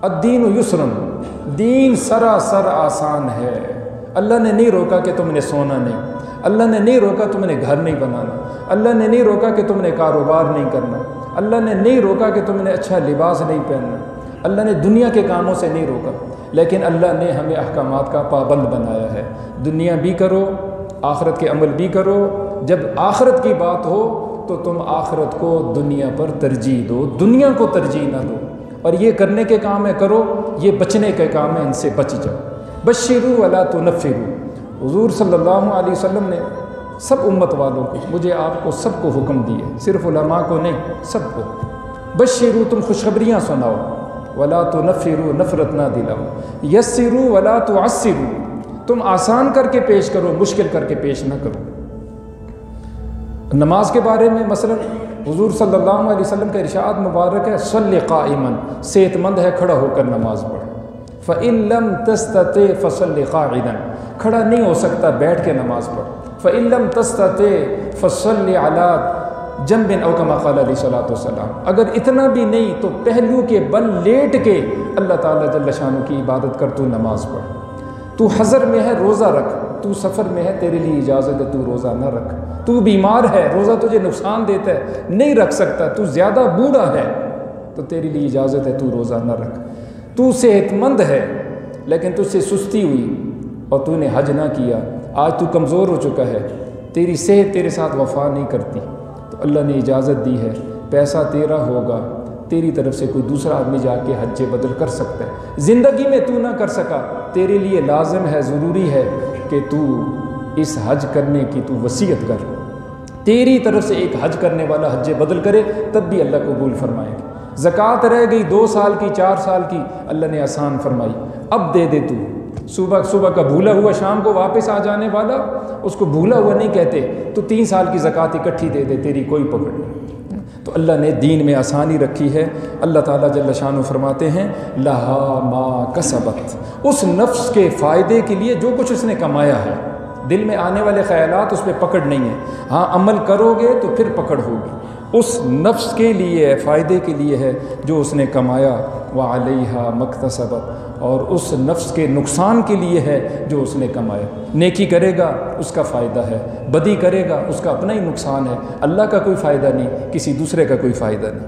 الدین یسرن، دین سراسر آسان ہے۔ اللہ نے نہیں روکا کہ تم نے سونا نہیں، اللہ نے نہیں روکا تم نے گھر نہیں بنانا، اللہ نے نہیں روکا کہ تم نے کاروبار نہیں کرنا، اللہ نے نہیں روکا کہ تم نے اچھا لباس نہیں پہننا، اللہ نے دنیا کے کاموں سے نہیں روکا، لیکن اللہ نے ہمیں احکامات کا پابند بنایا ہے۔ دنیا بھی کرو، آخرت کے عمل بھی کرو۔ جب آخرت کی بات ہو تو تم آخرت کو دنیا پر ترجیح دو، دنیا کو ترجیح نہ دو۔ اور یہ کرنے کے کام ہے کرو، یہ بچنے کے کام ہے ان سے بچ جاؤ۔ بشروا ولا تنفروا، حضور صلی اللہ علیہ وسلم نے سب امت والوں کو، مجھے آپ کو سب کو حکم دیے، صرف علماء کو نہیں، سب کو۔ بشروا، تم خوشخبریاں سناؤ، ولا تنفروا، نفرت نہ دلاؤ، یسروا ولا تعسروا، تم آسان کر کے پیش کرو، مشکل کر کے پیش نہ کرو۔ نماز کے بارے میں مثلا حضور صلی اللہ علیہ وسلم کا ارشاد مبارک ہے، صلی قائما، صحت مند ہے کھڑا ہو کر نماز پڑھ، فإن لم تستطع فصل قاعدا، کھڑا نہیں ہو سکتا بیٹھ کے نماز پڑھ، فإن لم تستطع فصل على جنب او کما قال علیہ الصلوۃ والسلام، اگر اتنا بھی نہیں تو پہلو کے بل لیٹ کے اللہ تعالیٰ جل شانہ کی عبادت کر، تو نماز پڑھ۔ تو حضر میں ہے روزہ رکھ، تو سفر میں ہے تیرے لیے اجازت ہے تو روزہ نہ رکھ، تو بیمار ہے روزہ تجھے نقصان دیتا ہے نہیں رکھ سکتا، تو زیادہ بوڑھا ہے تو تیرے لیے اجازت ہے تو روزہ نہ رکھ، تو صحت مند ہے لیکن تجھ سے سستی ہوئی اور تو نے حج نہ کیا، آج تو کمزور ہو چکا ہے، تیری صحت تیرے ساتھ وفا نہیں کرتی، تو اللہ نے اجازت دی ہے، پیسہ تیرا ہوگا، تیری طرف سے کوئی دوسرا آدمی جا کے حج بدل کر سکتا ہے، زندگی میں تو نہ کر سکا، تیرے لیے لازم ہے، ضروری ہے کہ تو اس حج کرنے کی تو وصیت کر، تیری طرف سے ایک حج کرنے والا حج بدل کرے، تب بھی اللہ قبول فرمائے گا۔ زکوٰۃ رہ گئی 2 سال کی 4 سال کی، اللہ نے آسان فرمائی، اب دے دے تو، صبح کا بھولا ہوا شام کو واپس آ جانے والا، اس کو بھولا ہوا نہیں کہتے، تو 3 سال کی زکوٰۃ اکٹھی دے دے، تیری کوئی پکڑ نہیں۔ تو اللہ نے دین میں آسانی رکھی ہے۔ اللہ تعالیٰ جل شانہ فرماتے ہیں، لہا ما کسبت، اس نفس کے فائدے کے لیے جو کچھ اس نے کمایا ہے، دل میں آنے والے خیالات اس پہ پکڑ نہیں ہے، ہاں عمل کرو گے تو پھر پکڑ ہوگی، اس نفس کے لیے فائدے کے لیے ہے جو اس نے کمایا، وعلیہا مکتسبت، اور اس نفس کے نقصان کے لیے ہے جو اس نے کمایا۔ نیکی کرے گا اس کا فائدہ ہے، بدی کرے گا اس کا اپنا ہی نقصان ہے، اللہ کا کوئی فائدہ نہیں، کسی دوسرے کا کوئی فائدہ نہیں۔